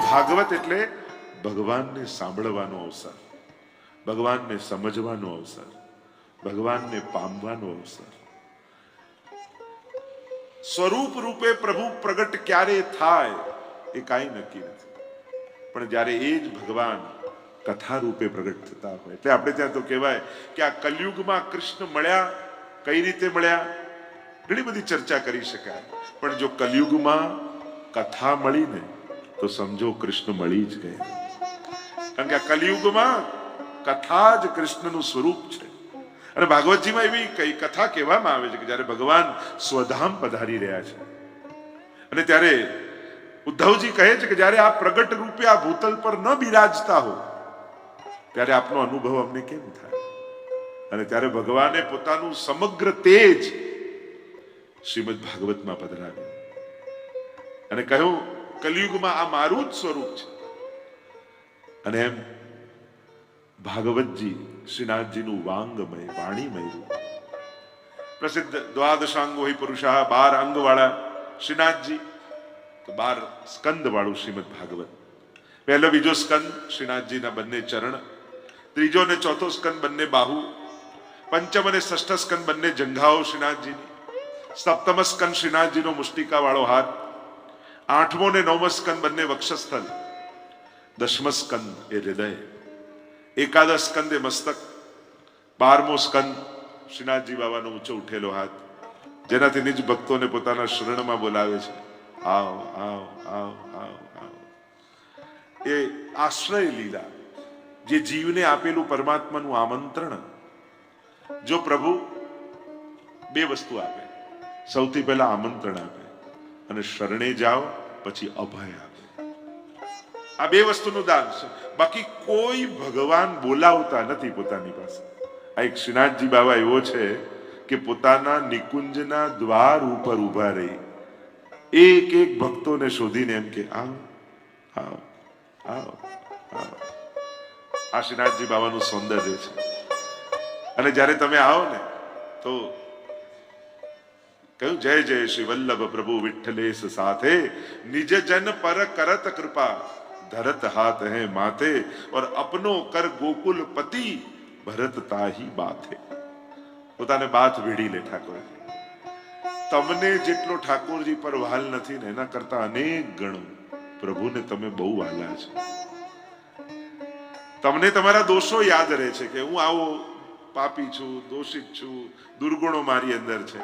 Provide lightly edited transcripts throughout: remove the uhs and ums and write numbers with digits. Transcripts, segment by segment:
ભાગવત એટલે ભગવાનને સાંભળવાનો અવસર, ભગવાનને સમજવાનો અવસર, ભગવાનને પામવાનો અવસર. સ્વરૂપ રૂપે પ્રભુ પ્રગટ ક્યારે થાય એ કાંઈ નક્કી નથી, પણ જ્યારે એ જ ભગવાન કથા રૂપે પ્રગટ થતા હોય. એટલે આપણે ત્યાં તો કહેવાય કે આ કલયુગમાં કૃષ્ણ મળ્યા, કઈ રીતે મળ્યા, ઘણી બધી ચર્ચા કરી શકાય, પણ જો કલયુગમાં કથા મળીને તો સમજો કૃષ્ણ મળી જ ગયા. કારણ કે આ કલયુગમાં કથા જ કૃષ્ણનું સ્વરૂપ છે. અને ભાગવતજીમાં એવી કઈ કથા કહેવામાં આવે છે કે જ્યારે ભગવાન સ્વધામ પધારી રહ્યા છે અને ત્યારે ઉદ્ધવજી કહે છે કે જ્યારે આ પ્રગટ રૂપે આ ભૂતલ પર ન બિરાજતા હો ત્યારે આપનો અનુભવ અમને કેમ થાય? અને ત્યારે ભગવાને પોતાનું સમગ્ર તેજ શ્રીમદ ભાગવતમાં પધરાવ્યું અને કહ્યું કલયુગમાં આ મારું જ સ્વરૂપ છે. અને એમ ભાગવતજી શ્રીનાથજીનું વાંગમય વાણીમય રૂપ, પ્રસિદ્ધ દ્વાદશાંગો હિ પુરુષા, 12 અંગ વાળા શ્રીનાથજી, તો 12 સ્કંદ વાળું શ્રીમદ ભાગવત. પહેલો બીજો સ્કંદ શ્રીનાથજીના બંને ચરણ, ત્રીજો અને ચોથો સ્કંદ બંને બાહુ, પંચમ અને ષષ્ઠ સ્કંદ બંને જંઘાઓ શ્રીનાથજીની, સપ્તમ સ્કંદ શ્રીનાથજીનો મુષ્ટિકા વાળો હાથ, આઠમો ને નવમો સ્કંદ બંને વક્ષસ્થળ, દશમ સ્કંદ એ હૃદય, એકાદશ સ્કંદ એ મસ્તક, 12મો સ્કંદ શ્રીનાથજી બાબાનો ઊંચો ઉઠેલો હાથ, જેનાથી નિજ ભક્તોને પોતાના શરણમાં બોલાવે છે, આવ આવ આવ આવ આવ. એ આશ્રય લીલા, જે જીવને આપેલું પરમાત્માનું આમંત્રણ. જો પ્રભુ બે વસ્તુ આપે, સૌથી પહેલા આમંત્રણ આપે અને શરણે જાઓ પછી અભય આપે. આ બે વસ્તુનું દાન છે. બાકી કોઈ ભગવાન બોલાવતા નથી પોતાની પાસે. આ એક શ્રીનાથજી બાબા એવો છે કે પોતાના નિકુંજના દ્વાર ઉપર ઉભા રહી એક એક ભક્તોને શોધીને એમ કે આવ આવ આવ આવ. આ શ્રીનાથજી બાબાનું સૌંદર્ય છે. અને જ્યારે તમે આવો ને તો કહ્યું જય જય શ્રી વલ્લભ પ્રભુ વિઠ્ઠલેશ સાથે નિજ જન પર કરત કૃપા ધરત હાથ હે માથે और अपनो कर गोकुल पति भरत ताही बाथे. પોતાને બાથ ભીડી લે ઠાકોર. તમને જેટલો ઠાકોરજી પર વાલ નથી ને એના કરતા અનેક ગણો પ્રભુને તમે બહુ વાલા છો. તમને તમારા દોષો યાદ રહે છે કે હું આવો પાપી છું, દોષિત છું, દુર્ગુણો મારી અંદર છે.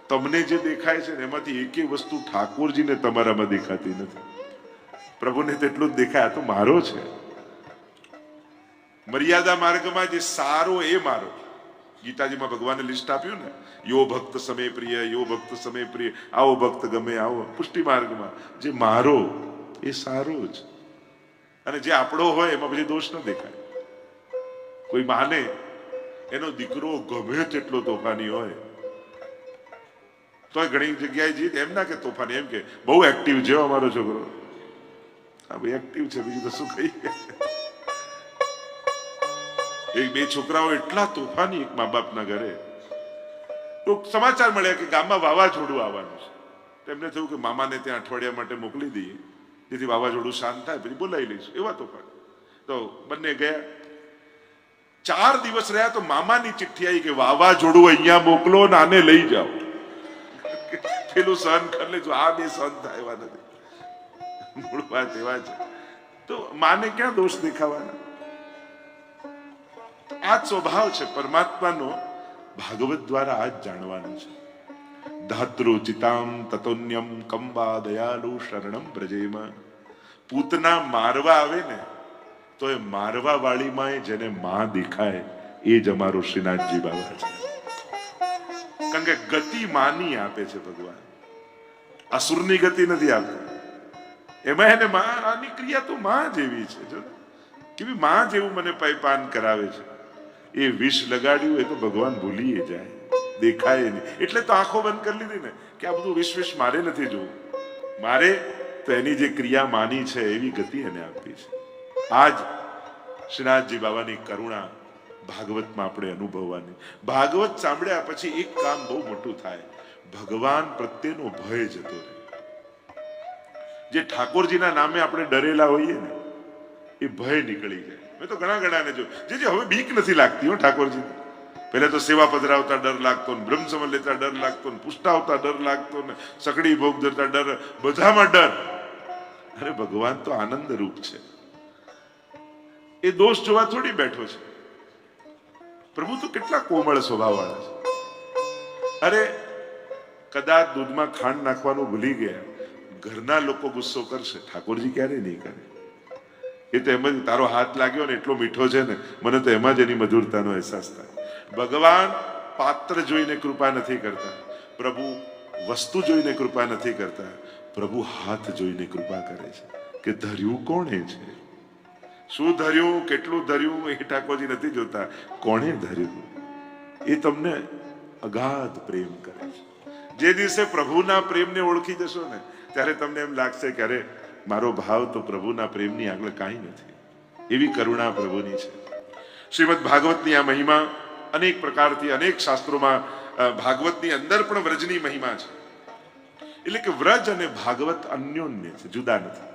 તમને જે દેખાય છે ને એમાંથી એકે વસ્તુ ઠાકોરજીને તમારામાં દેખાતી નથી. પ્રભુને તેટલું જ દેખાય, તો મારો છે. મર્યાદા માર્ગમાં જે સારો એ મારો. ગીતાજીમાં ભગવાને લિસ્ટ આપ્યું ને, યો ભક્ત સમય પ્રિય, યો ભક્ત સમય પ્રિય, આવો ભક્ત ગમે આવો. પુષ્ટિ માર્ગમાં જે મારો એ સારો જ, અને જે આપણો હોય એમાં પછી દોષ ન દેખાય. કોઈ માને એનો દીકરો ગમે તેટલો તોફાની હોય તો ઘણી જગ્યાએ જીત એમ ના કે તોફાની, એમ કે બહુ એક્ટિવ છે અમારો છોકરો. હા ભાઈ એક્ટિવ છે, બીજું તો શું કહીએ. એક બે છોકરાઓ એટલા તોફાની એક મા બાપના ઘરે, તો સમાચાર મળ્યા કે ગામમાં વાવાઝોડું આવવાનું છે. તેમને થયું કે મામાને ત્યાં અઠવાડિયા માટે મોકલી દઈએ, જેથી વાવાઝોડું શાંત થાય પછી બોલાવી લઈશું. એવા તોફાન. તો બંને ગયા. 4 દિવસ રહ્યા તો મામાની ચિઠ્ઠી આવી કે વાવાઝોડું અહીંયા મોકલો ને આને લઈ જાઓ. પેલું સહન કરી લેજો, આ બે સહન થાય એવા નથી. મૂળ વાત એવા છે. તો માને ક્યાં દોષ દેખાવાના? આ સ્વભાવ છે પરમાત્માનો. ભાગવત દ્વારા આ જ જાણવાનું છે. ધાતૃચિતામ તતોન્યમ કંબા દયાલુ શરણમ બ્રજેમાં. પૂતના મારવા આવે ને તો એ મારવા વાળીમાં જેને માં દેખાય એ જ અમારો શ્રીનાથજી બાબા છે. કારણ કે ગતિ માની આપે છે ભગવાન, અસુરની ગતિ નથી આપતા. એમાં એને માં, આની ક્રિયા તો માં જેવી છે. જો કેવી માં જેવું મને પાન કરાવે છે. એ વિષ લગાડ્યું એ તો ભગવાન ભૂલી જાય, દેખાય નહીં. એટલે તો આંખો બંધ કરી લીધી ને કે આ બધું વિષ મારે નથી જોવું. મારે તો એની જે ક્રિયા માની છે એવી ગતિ એને આપી છે. આજ શ્રીનાથજી બાબાની કરુણા ભાગવતમાં આપણે અનુભવવાની. ભાગવત સાંભળ્યા પછી એક કામ બહુ મોટું થાય, ભગવાન પ્રત્યેનો ભય જતો રહે. જે ઠાકોરજીના નામે આપણે ડરેલા હોઈએ ને એ ભય નીકળી જાય. મેં તો ઘણા ઘણાને જો જે હવે બીક નથી લાગતી હો ઠાકોરજી. પહેલા તો સેવા પધરાવતા ડર લાગતો ને, બ્રહ્મ સમન લેતા ડર લાગતો ને, પુષ્ટાવતા ડર લાગતો ને, સકડી ભોગ ધરતા ડર, બધામાં ડર. અરે ભગવાન તો આનંદ રૂપ છે, એ દોષ જોવા થોડી બેઠો છે. પ્રભુ તો કેટલા કોમળ સ્વભાવ વાળા છે. અરે કદાચ દૂધમાં ખાંડ નાખવાનું ભૂલી ગયા, ઘરના લોકો ગુસ્સો કરશે, ઠાકોરજી ક્યારે નહીં કરે. એ તો એમ જ તારો હાથ લાગ્યો ને એટલો મીઠો છે ને, મને તો એમાં જ એની મધુરતાનો અહેસાસ થાય. ભગવાન પાત્ર જોઈને કૃપા નથી કરતા, પ્રભુ વસ્તુ જોઈને કૃપા નથી કરતા, પ્રભુ હાથ જોઈને કૃપા કરે છે કે ધર્યું કોણે છે, શું ધર્યું, કેટલું ધર્યું, એ ઠાકોરજી નથી જોતા, કોણે ધર્યું એ તમને અગાધ પ્રેમ કરે છે. જે દિવસે પ્રભુના પ્રેમને ઓળખી જશો ને ત્યારે તમને એમ લાગશે કે અરે મારો ભાવ તો પ્રભુના પ્રેમની આગળ કાંઈ નથી. એવી કરુણા પ્રભુની છે. શ્રીમદ ભાગવતની આ મહિમા અનેક પ્રકારથી અનેક શાસ્ત્રોમાં, ભાગવતની અંદર પણ વ્રજની મહિમા છે. એટલે કે વ્રજ અને ભાગવત અન્યોન્ય છે, જુદા નથી.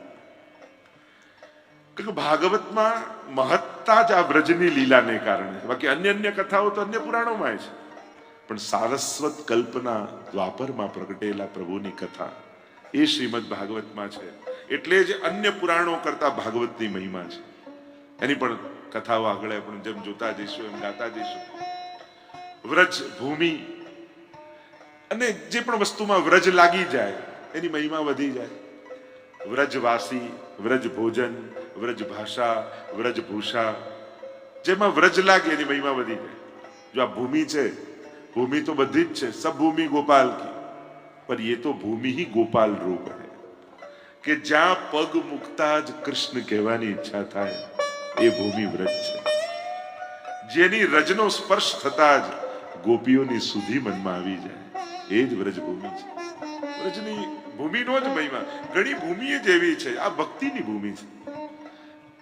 કે ભાગવતમાં મહત્તા જ આ વ્રજની લીલાને કારણે, બાકી અન્ય કથાઓ તો અન્ય પુરાણોમાં છે, પણ સારસ્વત કલ્પના દ્વાપરમાં પ્રગટેલા પ્રભુની કથા એ શ્રીમદ ભાગવતમાં છે. એટલે જ અન્ય પુરાણો કરતા ભાગવતની મહિમા છે. એની પણ કથાઓ આગળ આપણે જેમ જોતા જઈશું એમ ગાતા જઈશું. વ્રજ ભૂમિ અને જે પણ વસ્તુમાં વ્રજ લાગી જાય એની મહિમા વધી જાય. વ્રજવાસી, વ્રજ ભોજન, વ્રજ ભાષા, વ્રજ ભૂષા, જેમાં વ્રજ લાગે એની મહિમા વધી જાય. જો આ ભૂમિ છે, ભૂમિ તો બધી જ છે, સબ ભૂમિ ગોપાલ કી, पर ये तो भूमि ही गोपाल रूप है कि જ્યાં પગ મુકતા જ કૃષ્ણ કહેવાની ઈચ્છા થાય એ ભૂમિ વ્રજ છે. જેની રજનો સ્પર્શ થતા જ ગોપીઓની સુધી મનમાં આવી જાય એ જ વ્રજ ભૂમિ છે. વ્રજની ભૂમિનો જ મહિમા. ઘણી ભૂમિ જ એવી છે, આ ભક્તિની ભૂમિ છે.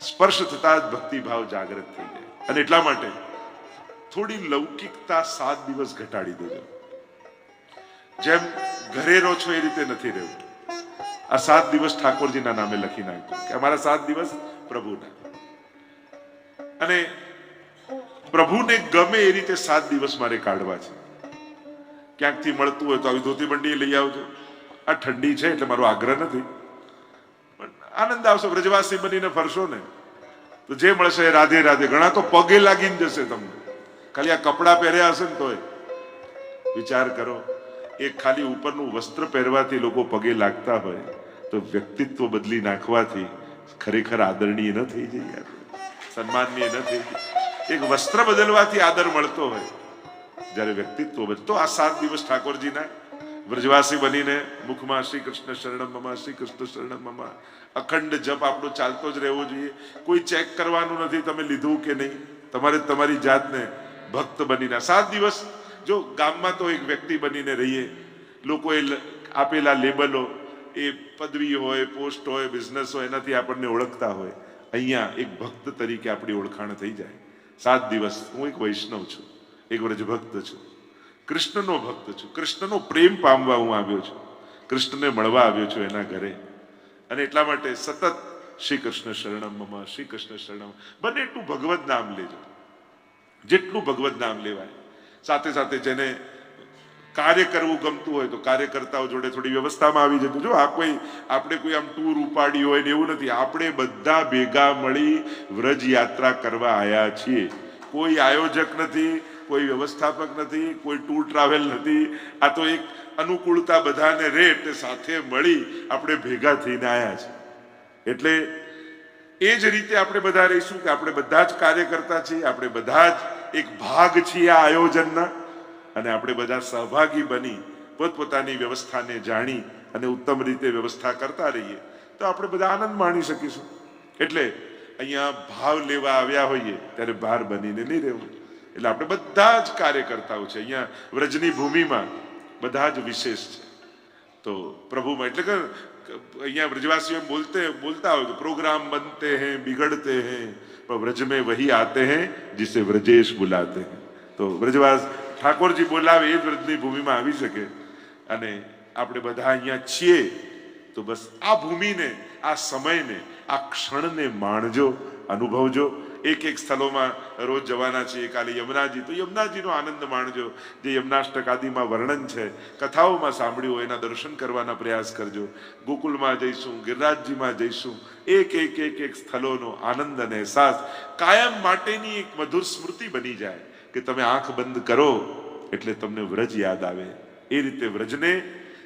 સ્પર્શ થતા જ ભક્તિ ભાવ જાગૃત થઈ જાય. અને એટલા માટે થોડી લૌકિકતા 7 દિવસ ઘટાડી દેજો. જેમ ઘરે રહો છો એ રીતે નથી રહેવું. આ 7 દિવસ ઠાકોરજીના નામે લખી નાખજો કે અમારા 7 દિવસ પ્રભુના, અને પ્રભુને ગમે એ રીતે 7 દિવસ મારે કાઢવા છે. ક્યાંકથી મળતું હોય તો આવી ધોતી બંડી લઈ આવજો. આ ઠંડી છે એટલે મારો આગ્રહ નથી, પણ આનંદ આવશે. વ્રજવાસી બનીને ફરશો ને તો જે મળશે એ રાધે રાધે. ઘણા તો પગે લાગીને જશે તમને, ખાલી આ કપડા પહેર્યા હશે ને તોય. વિચાર કરો, એક ખાલી ઉપરનું વસ્ત્ર પહેરવાથી લોકો પગે લાગતા હોય તો વ્યક્તિત્વ બદલી નાખવાથી ખરેખર આદરણીય ન થઈ જાય, સન્માનનીય ન થઈ જાય. એક વસ્ત્ર બદલવાથી આદર મળતો હોય, જ્યારે વ્યક્તિત્વ બદલતો. આ 7 દિવસ ઠાકોરજીના વ્રજવાસી બનીને મુખમાં શ્રી કૃષ્ણ શરણમ મમ, શ્રી કૃષ્ણ શરણમ મમ, અખંડ જપ આપણો ચાલતો જ રહેવો જોઈએ. કોઈ ચેક કરવાનું નથી તમે લીધું કે નહીં. તમારે તમારી જાતને ભક્ત બનીને 7 દિવસ જો ગામમાં તો એક વ્યક્તિ બનીને રહીએ, લોકોએ આપેલા લેબલો, એ પદવી હોય, પોસ્ટ હોય, બિઝનેસ હોય, એનાથી આપણને ઓળખતા હોય. અહીંયા એક ભક્ત તરીકે આપણી ઓળખાણ થઈ જાય. 7 દિવસ હું એક વૈષ્ણવ છું, એક વ્રજ ભક્ત છું, કૃષ્ણનો ભક્ત છું, કૃષ્ણનો પ્રેમ પામવા હું આવ્યો છું, કૃષ્ણને મળવા આવ્યો છું એના ઘરે. અને એટલા માટે સતત શ્રી કૃષ્ણ શરણમ મમ, શ્રી કૃષ્ણ શરણમ. બને એટલું ભગવત નામ લેજો, જેટલું ભગવત નામ લેવાય. સાથે સાથે જેને કાર્ય કરવું ગમતું હોય તો કાર્યકર્તાઓ જોડે થોડી વ્યવસ્થામાં આવી જતું. જો આ કોઈ આપણે કોઈ આમ ટૂર ઉપાડી હોય ને એવું નથી. આપણે બધા ભેગા મળી વ્રજ યાત્રા કરવા આવ્યા છીએ. કોઈ આયોજક નથી, કોઈ વ્યવસ્થાપક નથી, કોઈ ટૂર ટ્રાવેલ નથી. આ તો એક અનુકૂળતા બધાને રહે એટલે સાથે મળી આપણે ભેગા થઈને આવ્યા છે. એટલે એ જ રીતે આપણે બધા રહીશું કે આપણે બધા જ કાર્યકર્તા છીએ, આપણે બધા જ એક ભાગ છીએ આ આયોજનના, અને આપણે બધા સહભાગી બની પોતપોતાની વ્યવસ્થાને જાણી અને ઉત્તમ રીતે વ્યવસ્થા કરતા રહીએ તો આપણે બધા આનંદ માણી શકીશું. એટલે અહીંયા ભાવ લેવા આવ્યા હોઈએ ત્યારે બહાર બનીને નહીં રહેવું. એટલે આપણે બધા જ કાર્યકર્તાઓ છે અહીંયા વ્રજની ભૂમિમાં, બધા જ વિશેષ છે. તો પ્રભુમાં એટલે કે અહીંયા વ્રજવાસીઓ બોલતા હોય કે પ્રોગ્રામ બનતે હૈ, બિગડતે હૈ, पर व्रज में वही आते हैं जिसे व्रजेश बुलाते हैं. તો વ્રજવાસ ઠાકોરજી બોલાવે એ જ વ્રજની ભૂમિમાં આવી શકે. અને આપણે બધા અહીંયા છીએ તો બસ આ ભૂમિને, આ સમયને, આ ક્ષણને માણજો, અનુભવજો. એક એક સ્થળોમાં રોજ જવાના છીએ. કાલે યમુનાજી, તો યમુનાજીનો આનંદ માણજો. જે યમુનાષ્ટક આદિમાં વર્ણન છે, કથાઓમાં સાંભળ્યું હોય, એના દર્શન કરવાના પ્રયાસ કરજો. ગોકુલમાં જઈશું, ગિરિરાજજીમાં જઈશું. એક એક એક એક સ્થળોનો આનંદ અને અહેસાસ કાયમ માટેની એક મધુર સ્મૃતિ બની જાય કે તમે આંખ બંધ કરો એટલે તમને વ્રજ યાદ આવે. એ રીતે વ્રજને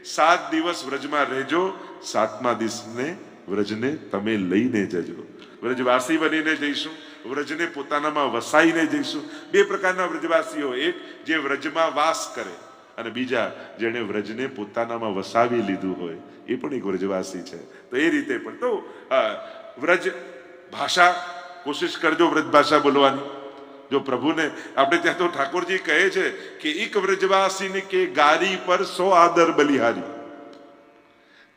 7 દિવસ વ્રજમાં રહેજો, 7મા દિવસને વ્રજને તમે લઈને જજો. વ્રજવાસી બનીને જઈશું, વ્રજને પોતાનામાં વસાઈને જઈશું. 2 પ્રકારના વ્રજવાસીઓ, એક જે વ્રજમાં વાસ કરે અને બીજા જેણે વ્રજને પોતાનામાં વસાવી લીધું હોય, એ પણ એક વ્રજવાસી છે. તો એ રીતે પણ તો વ્રજ ભાષા કોશિશ કરજો, વ્રજ ભાષા બોલવાની. જો પ્રભુને આપણે ત્યાં તો ઠાકોરજી કહે છે કે એક વ્રજવાસીને કે ગારી પર 100 આદર બલિહારી.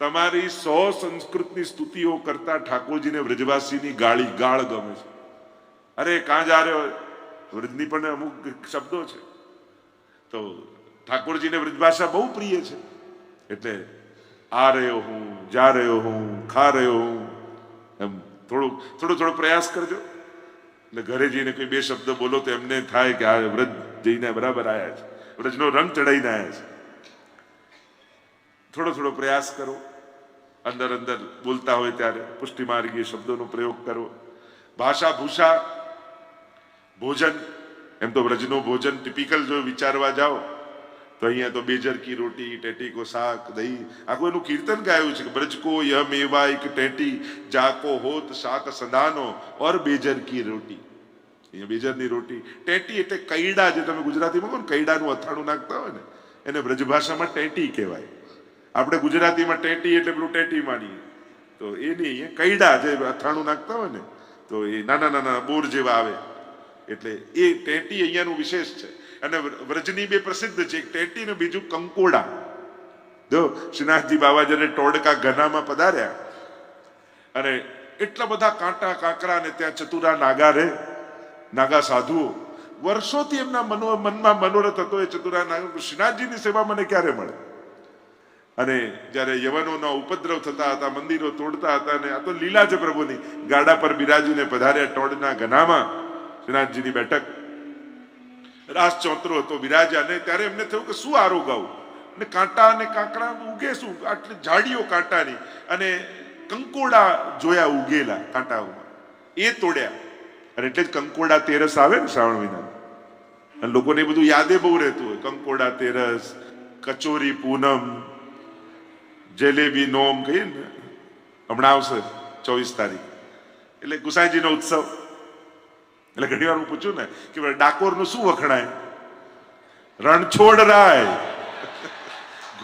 તમારી 100 સંસ્કૃતની સ્તુતિઓ કરતા ઠાકોરજીને વ્રજવાસીની ગાળ ગમે છે. અરે કાં જા રહ્યો, વ્રજની પણ અમુક શબ્દો છે. તો ઠાકોરજીને વ્રજભાષા બહુ પ્રિય છે. એટલે આ રહ્યો હું, જા રહ્યો હું, ખા રહ્યો હું, એમ થોડો પ્રયાસ કરજો. એટલે ઘરે જઈને કોઈ 2 શબ્દ બોલો તો એમને થાય કે આ વ્રજ જઈને બરાબર આવ્યા છે, વ્રજનો રંગ ચડાઈને આવ્યા છે. થોડો પ્રયાસ કરો. અંદર બોલતા હોય ત્યારે પુષ્ટિમાર્ગીય શબ્દોનો પ્રયોગ કરો. ભાષા ભૂષા, ભોજન, એમ તો વ્રજનો ભોજન ટિપિકલ જો વિચારવા જાઓ તો અહીંયા તો બેજર કી રોટી, ટેટી કો શાક, દહીં, આખું એનું કીર્તન ગાયું છે કે બ્રજ કો યહ મેવા એક ટેટી, જાકો હોત શાક સદાનો ઓર બેજર કી રોટી. અહીંયા બેજરની રોટી, ટેટી એટલે કૈડા, જે તમે ગુજરાતીમાં કહો ને કૈડાનું અથાણું નાખતા હોય ને, એને વ્રજભાષામાં ટેટી કહેવાય. આપણે ગુજરાતીમાં ટેટી એટલે પેલું ટેટી માનીએ, તો એ નહીં, કૈડા જે અથાણું નાખતા હોય ને, તો એ નાના બોર જેવા આવે, એટલે એ ટેટી અહીંયાનું વિશેષ છે. અને વ્રજની 2 પ્રસિદ્ધ છે, એક ટેટી ને બીજું કંકોડા. જો શ્રીનાથજી બાબા જ્યારે ટોડકા ઘનામાં પધાર્યા અને એટલા બધા કાંટા કાંકરા ને ત્યાં ચતુરા નાગા રે, નાગા સાધુઓ, વર્ષોથી એમના મનમાં મનોરથ હતો એ ચતુરા નાગા, શ્રીનાથજીની સેવા મને ક્યારે મળે. અને જ્યારે યવનોના ઉપદ્રવ થતા હતા, મંદિરો તોડતા હતા, અને આ તો લીલા છે પ્રભુની. ગાડા પર બિરાજીને પધાર્યા ટોડના ઘનામાં, શ્રીનાથજીની બેઠક, રાસ ચોતરો હતો, બિરાજ્યા. અને ત્યારે એમને થયું કે શું આરો ગાવું, અને કાંટા અને કાંકરા ઉગે શું, આટલી ઝાડીઓ કાંટાની, અને કંકોડા જોયા ઉગેલા કાંટાઓમાં, એ તોડ્યા. અને એટલે જ કંકોડા તેરસ આવે ને શ્રાવણ મહિના, અને લોકોને એ બધું યાદે બહુ રહેતું હોય. કંકોડા તેરસ, કચોરી પૂનમ, જલેબી નોમ કહીએ ને, હમણાં આવશે 24 તારીખ, એટલે ગુસાઈજીનો ઉત્સવ. એટલે ઘણી વાર હું પૂછું ને કે ડાકોરનું શું વખણાય, રણછોડ રાય,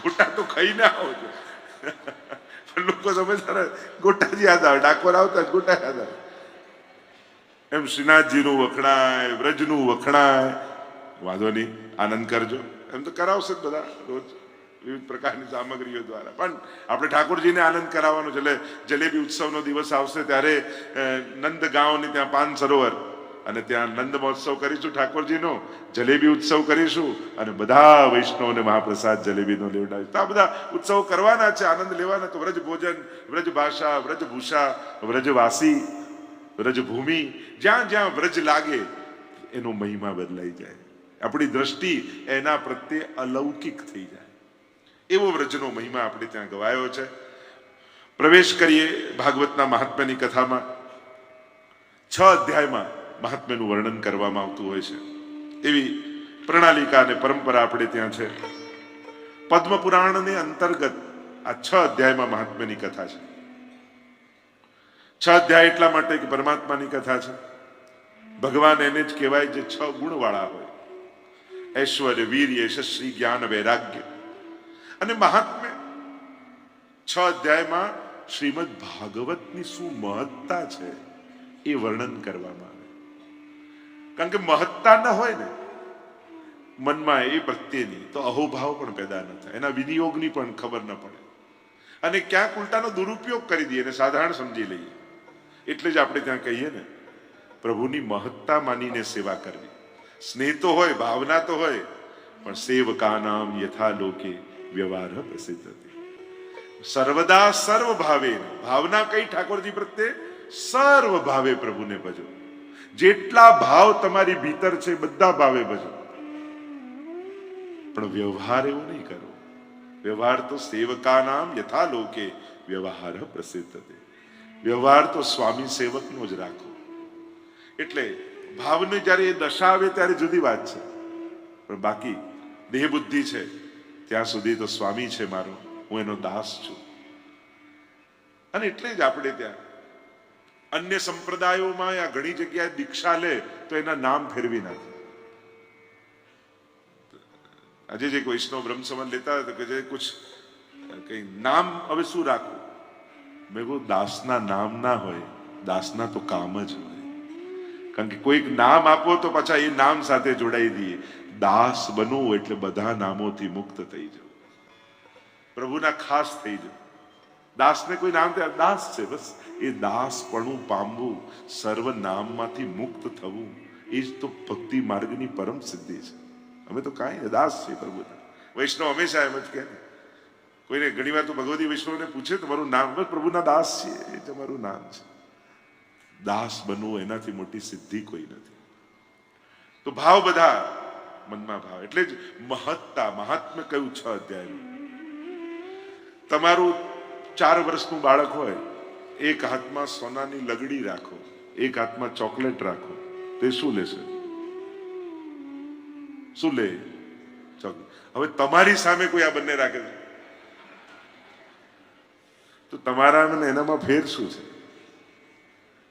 ગોટા તો ખાઈને આવો છો. પણ લોકો સમજતા ગોટા જ યાદ આવે, ડાકોર આવતા જ ગોટા યાદ આવે. એમ શ્રીનાથજીનું વખણાય, વ્રજનું વખણાય. વાંધો નહીં, આનંદ કરજો. એમ તો કરાવશે જ બધા રોજ વિવિધ પ્રકારની સામગ્રીઓ દ્વારા, પણ આપણે ઠાકોરજીને આનંદ કરાવવાનો છે. એટલે જલેબી ઉત્સવનો દિવસ આવશે ત્યારે નંદગાંવની ત્યાં 5 સરોવર, અને ત્યાં નંદ મહોત્સવ કરીશું ઠાકોરજીનો, જલેબી ઉત્સવ કરીશું, અને બધા વૈષ્ણવને મહાપ્રસાદ જલેબીનો લેવડાવીશું. આ બધા ઉત્સવો કરવાના છે, આનંદ લેવાના. તો વ્રજ ભોજન, વ્રજ ભાષા, વ્રજ ભૂષા, વ્રજવાસી, વ્રજભૂમિ, જ્યાં જ્યાં વ્રજ લાગે એનો મહિમા બદલાઈ જાય. આપણી દ્રષ્ટિ એના પ્રત્યે અલૌકિક થઈ જાય. એવો વ્રજનો મહિમા આપણે ત્યાં ગવાયો છે. પ્રવેશ કરીએ ભાગવતના મહાત્મ્યની કથામાં. 6 અધ્યાયમાં મહાત્મ્યનું વર્ણન કરવામાં આવતું હોય છે. એવી પ્રણાલિકા અને પરંપરા આપણે ત્યાં છે. પદ્મ પુરાણને અંતર્ગત આ 6 અધ્યાયમાં મહાત્મ્યની કથા છે. 6 અધ્યાય એટલા માટે કે પરમાત્માની કથા છે. ભગવાન એને જ કહેવાય જે 6 ગુણ વાળા હોય: ઐશ્વર્ય, વીર્ય, યશસ્વી, જ્ઞાન, વૈરાગ્ય. અને મહાત્મ્ય 6 અધ્યાયમાં શ્રીમદ ભાગવતની શું મહત્તા છે એ વર્ણન કરવામાં આવે. કારણ કે મહત્તા ન હોય ને મનમાં એ પ્રત્યેની, તો અહોભાવ પણ પેદા ન થાય, એના વિનિયોગની પણ ખબર ન પડે, અને ક્યાંક ઉલટાનો દુરુપયોગ કરી દઈએ અને સાધારણ સમજી લઈએ. એટલે જ આપણે ત્યાં કહીએ ને, પ્રભુની મહત્તા માનીને સેવા કરવી. સ્નેહ તો હોય, ભાવના તો હોય, પણ સેવકાનામ યથા લોકે વ્યવહાર પ્રસિદ્ધ હતી. સર્વદા સર્વ ભાવે, ભાવના કઈ ઠાકોરજી પ્રત્યે? સર્વ ભાવે પ્રભુને ભજો. જેટલા ભાવ તમારી ભીતર છે બધા ભાવે ભજો, પણ વ્યવહાર એવો નહીં કરો. વ્યવહાર તો સેવકા નામ યથા લોકે વ્યવહાર પ્રસિદ્ધ. વ્યવહાર તો સ્વામી સેવકનો જ રાખો. એટલે ભાવને જ્યારે એ દશા આવે ત્યારે જુદી વાત છે, પણ બાકી દેહ બુદ્ધિ છે ત્યાં સુધી તો સ્વામી છે મારો, હું એનો દાસ છું. અને એટલે જ આપણે ત્યાં અન્ય સંપ્રદાયોમાં યા ઘણી જગ્યાએ દીક્ષા લે તો એના નામ ફેરવી નાખે. આજે જે વૈષ્ણવ બ્રહ્મ સમાજ લેતા હતા કે જે કુછ કઈ નામ હવે શું રાખવું? મેં કહું દાસના નામ ના હોય, દાસના તો કામ જ હોય. કારણ કે કોઈક નામ આપો તો પાછા એ નામ સાથે જોડાઈ દઈએ. દાસ બનવું એટલે બધા નામોથી મુક્ત થઈ જવું, પ્રભુના ખાસ થઈ જવું. દાસને કોઈ નામ દાસ છે, બસ એ દાસપણું પામવું, સર્વ નામમાંથી મુક્ત થવું, એ જ તો ભક્તિ માર્ગની પરમ સિદ્ધિ છે. અમે તો કાંઈ દાસ છીએ પ્રભુના. વૈષ્ણવ હંમેશા એમ જ કહે, કોઈને ઘણી વાર તો ભગવતી વૈષ્ણવને પૂછે તમારું નામ, બસ પ્રભુના દાસ છીએ, એ જ અમારું નામ છે. દાસ બનવું એનાથી મોટી સિદ્ધિ કોઈ નથી. તો ભાવ બધા મનમાં ભાવ. એટલે જ મહત્તા મહાત્મ્ય કયું 6 અધ્યાયમાં. તમારું 4 વર્ષનું બાળક હોય, એક હાથમાં સોનાની લગડી રાખો, એક હાથમાં ચોકલેટ રાખો, તે શું લેશે? શું લે? હવે તમારી સામે કોઈ આ બંને રાખે છે તો તમારા અને એનામાં ફેર શું છે?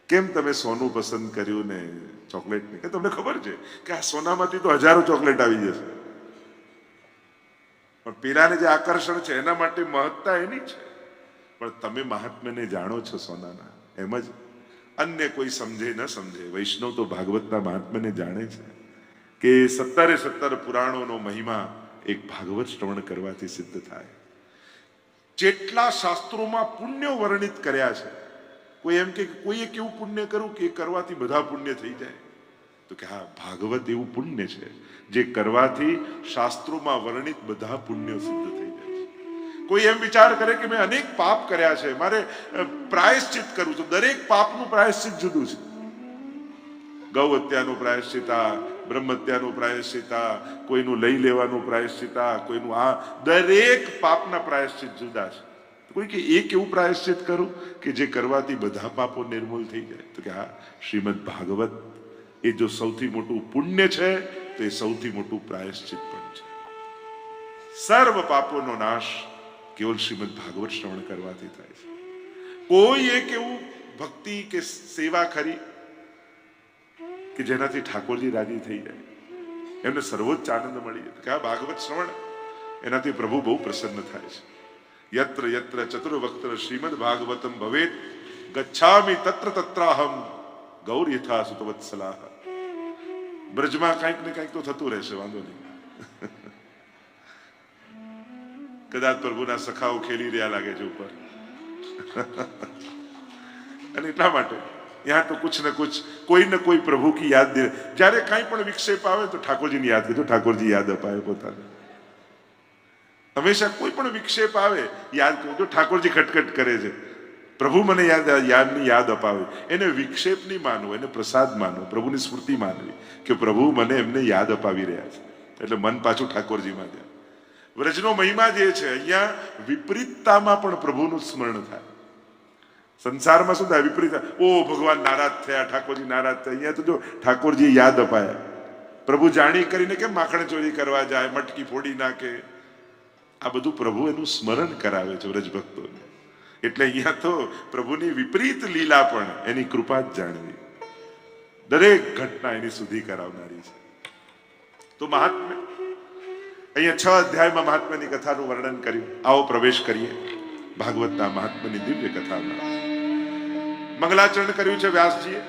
કેમ તમે સોનું પસંદ કર્યું ને ચોકલેટ નહીં? કે તમને ખબર છે કે આ સોનામાંથી તો હજારો ચોકલેટ આવી જશે, પણ પેલાને જે આકર્ષણ છે એના માટે મહત્તા એની છે. પણ તમે મહાત્મ્યને જાણો છો સોનાના. એમ જ અન્ય કોઈ સમજે ન સમજે, વૈષ્ણવ તો ભાગવતના મહાત્મ્યને જાણે છે કે 17 પુરાણોનો મહિમા એક ભાગવત શ્રવણ કરવાથી સિદ્ધ થાય. જેટલા શાસ્ત્રોમાં પુણ્યો વર્ણિત કર્યા છે, કોઈ એમ કે કોઈએ કેવું પુણ્ય કરું કે કરવાથી બધા પુણ્ય થઈ જાય, તો કે હા, ભાગવત એવું પુણ્ય છે જે કરવાથી શાસ્ત્રોમાં વર્ણિત બધા પુણ્યો સિદ્ધ થઈ જાય છે. કોઈ એમ વિચાર કરે કે મેં અનેક પાપ કર્યા છે, મારે પ્રાયશ્ચિત કરવું છે. દરેક પાપનું પ્રાયશ્ચિત જુદું છે. ગૌ હત્યાનું પ્રાયશ્ચિતા, બ્રહ્મ હત્યાનું પ્રાયશ્ચિતા, કોઈનું લઈ લેવાનું પ્રાયશ્ચિતા, કોઈનું આ, દરેક પાપના પ્રાયશ્ચિત જુદા છે. કોઈ કે એક એવું પ્રાયશ્ચિત કરું કે જે કરવાથી બધા પાપો નિર્મૂળ થઈ જાય, તો કે હા, શ્રીમદ ભાગવત એ જો સૌથી મોટું પુણ્ય છે તો એ સૌથી મોટું પ્રાયશ્ચિત પણ છે. સર્વ પાપોનો નાશ કેવલ શ્રીમદ ભાગવત શ્રવણ કરવાથી થાય છે. કોઈ એક એવું ભક્તિ કે સેવા ખરી કે જેનાથી ઠાકોરજી રાજી થઈ જાય, એમને સર્વોચ્ચ આનંદ મળી જાય? કે આ ભાગવત શ્રવણ, એનાથી પ્રભુ બહુ પ્રસન્ન થાય છે. યત્ર યત્ર ચતુર્વક્ત્ર શ્રીમદ ભાગવતમ ભવેત ગચ્છામિ તત્ર તત્રાહમ ગૌર યથા સુતવત્સલાહ. બ્રજમાં કંઈક ને કંઈક તો થતું રહેશે, વાંધો નહીં. કદાચ પ્રભુના સખાઓ ખેલી રહ્યા લાગે છે ઉપર. અને એટલા માટે यहाँ तो कुछ न कुछ कोई न कोई प्रभु की याद दे. જ્યારે કાંઈ પણ વિક્ષેપ આવે તો ઠાકોરજીની યાદ કરજો, ઠાકોરજી યાદ અપાય પોતાને. હંમેશા કોઈ પણ વિક્ષેપ આવે યાદ કરજો, ઠાકોરજી ખટખટ કરે છે, પ્રભુ મને યાદ અપાવે. એને વિક્ષેપ નહીં માનવો, એને પ્રસાદ માનવો, પ્રભુની સ્મૃતિ માનવી કે પ્રભુ મને એમને યાદ અપાવી રહ્યા છે, એટલે મન પાછું ઠાકોરજીમાં જાય. વ્રજનો મહિમા જે છે, અહીંયા વિપરીતતામાં પણ પ્રભુનું સ્મરણ થાય. સંસારમાં શું થાય? વિપરીત. ઓ ભગવાન નારાજ થયા, ઠાકોરજી નારાજ થયા. અહીંયા તો જો ઠાકોરજી યાદ અપાયા. પ્રભુ જાણી કરીને કેમ માખણ ચોરી કરવા જાય, મટકી ફોડી નાખે, આ બધું પ્રભુ એનું સ્મરણ કરાવે છે વ્રજ ભક્તોને. એટલે અહીંયા તો પ્રભુની વિપરીત લીલા પણ એની કૃપા જ જાણવી, દરેક ઘટના એની સુધી કરાવનારી છે. તો મહાત્મ્ય અહીંયા 6 અધ્યાયમાં મહાત્મ્યની કથાનું વર્ણન કર્યું. આવો પ્રવેશ કરીએ ભાગવતના મહાત્મ્યની દિવ્ય કથામાં. મંગલાચરણ કર્યું છે વ્યાસજીએ,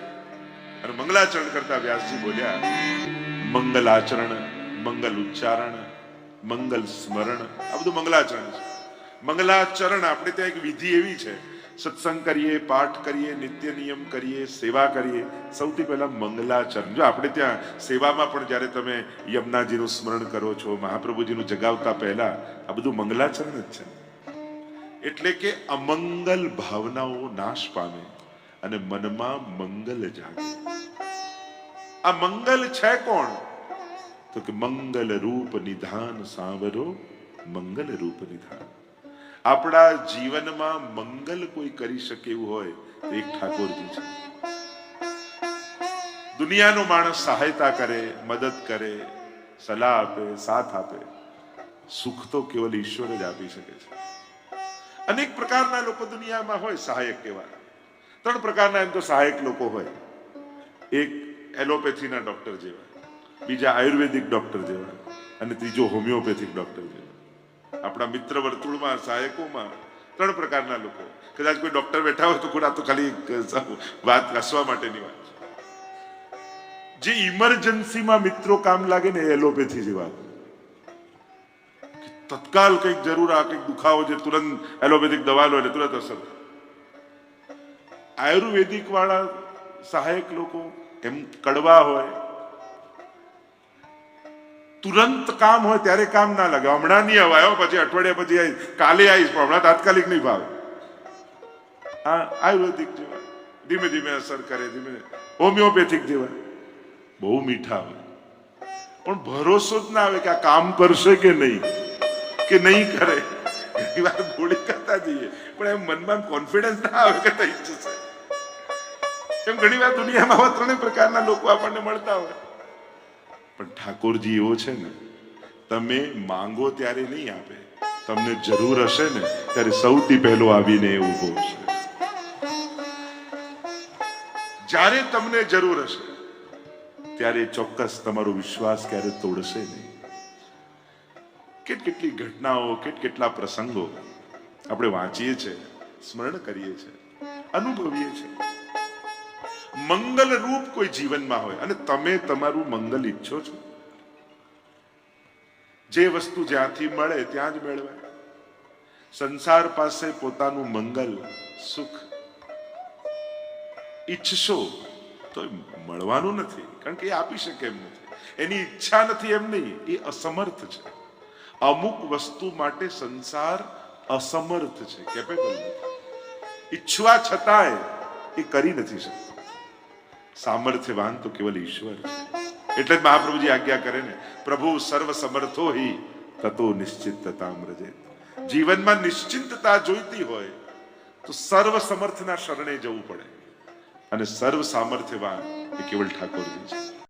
અને મંગલાચરણ કરતા વ્યાસજી બોલ્યા, મંગલાચરણ, મંગલ ઉચ્ચારણ, મંગલ સ્મરણ, આ બધું મંગલાચરણ છે. મંગલાચરણ આપણે ત્યાં એક વિધિ એવી છે, સત્સંગ કરીએ, પાઠ કરીએ, નિત્ય નિયમ કરીએ, સેવા કરીએ, સૌથી પહેલા મંગલાચરણ. જો આપણે ત્યાં સેવામાં પણ જ્યારે તમે યમુનાજીનું સ્મરણ કરો છો, મહાપ્રભુજીનું જગાવતા પહેલા આ બધું મંગલાચરણ જ છે. એટલે કે અમંગલ ભાવનાઓ નાશ પામે અને મનમાં મંગલ જાગે. આ મંગલ છે કોણ? તો કે મંગલ રૂપ નિધાન સાંવરો મંગલ રૂપ નિધાન. આપણા જીવનમાં મંગલ કોઈ કરી શકે એવું હોય તો એક ઠાકોરજી છે. દુનિયાનો માણસ સહાયતા કરે, મદદ કરે, સલાહ આપે, સાથ આપે, સુખ તો કેવલ ઈશ્વર જ આપી શકે છે. અનેક પ્રકારના લોકો દુનિયામાં હોય સહાયક એવા. 3 પ્રકારના એમ તો સહાયક લોકો હોય. એક એલોપેથીના ડોક્ટર જેવા, બીજા આયુર્વેદિક ડોક્ટર જેવા, અને ત્રીજો હોમિયોપેથિક ડોક્ટર જેવા. આપણા મિત્ર વર્તુળમાં સહાયકોમાં 3 પ્રકારના લોકો. કદાચ કોઈ ડોક્ટર બેઠા હોય તો ખોટા તો ખાલી વાત હસવા માટેની વાત. જે ઇમરજન્સીમાં મિત્રો કામ લાગે ને એલોપેથી જેવા. તત્કાલ કંઈક જરૂર આ કંઈક દુખાવો છે, તુરંત એલોપેથિક દવા લો એટલે તુરંત અસર. આયુર્વેદિક વાળા સહાયક લોકો એમ કડવા હોય, તુરંત કામ હોય ત્યારે કામ ના લાગે. હમણાં નહીં આવ્યો, પછી અઠવાડિયા પછી આવીશ, કાલે આવીશ, પણ હમણાં તાત્કાલિક નહીં ભાવે. હા, આયુર્વેદિક જેવા ધીમે ધીમે અસર કરે, ધીમે. હોમિયોપેથિક જેવા બહુ મીઠા હોય, પણ ભરોસો જ ના આવે કે આ કામ કરશે કે નહીં કરે. ઘણી વાર ગોળી કરતા જઈએ પણ એમ મનમાં કોન્ફિડન્સ ના આવે કે થઈ જશે. એમ ઘણી વાર દુનિયામાં આવા 3 પ્રકારના લોકો આપણને મળતા હોય. પણ ઠાકોરજી એવો છે ને, તમે માંગો ત્યારે નહીં આપે, તમને જરૂર હશે ને ત્યારે સૌથી પહેલો આવીને ઊભો હશે. જ્યારે તમને જરૂર હશે ત્યારે ચોક્કસ તમારો વિશ્વાસ ક્યારે તોડશે નહીં. કેટલી ઘટનાઓ, કેટલા પ્રસંગો આપણે વાંચીએ છીએ, સ્મરણ કરીએ છીએ, અનુભવીએ છીએ. મંગલ રૂપ કોઈ જીવનમાં હોય અને તમે તમારું મંગલ ઈચ્છો છો. જે વસ્તુ જ્યાંથી મળે ત્યાં જ મેળવાય. સંસાર પાસે પોતાનું મંગલ, સુખ ઈચ્છશો તો મળવાનું નથી, કારણ કે એ આપી શકે એમ નથી. એની ઈચ્છા નથી એમ નહીં, એ અસમર્થ છે. અમુક વસ્તુ માટે સંસાર અસમર્થ છે, કેપેબલ નથી. ઈચ્છવા છતાંય એ કરી નથી શકતો. સામર્થ્યવાન તો કેવલ ઈશ્વર છે. એટલે જ મહાપ્રભુજી આજ્ઞા કરે ને, પ્રભુ સર્વ સમર્થો હિ તતો નિશ્ચિતતા વ્રજે. જીવનમાં નિશ્ચિંતતા જોઈતી હોય તો સર્વ સમર્થના શરણે જવું પડે, અને સર્વ સામર્થ્યવાન એ કેવલ ઠાકોરજી છે.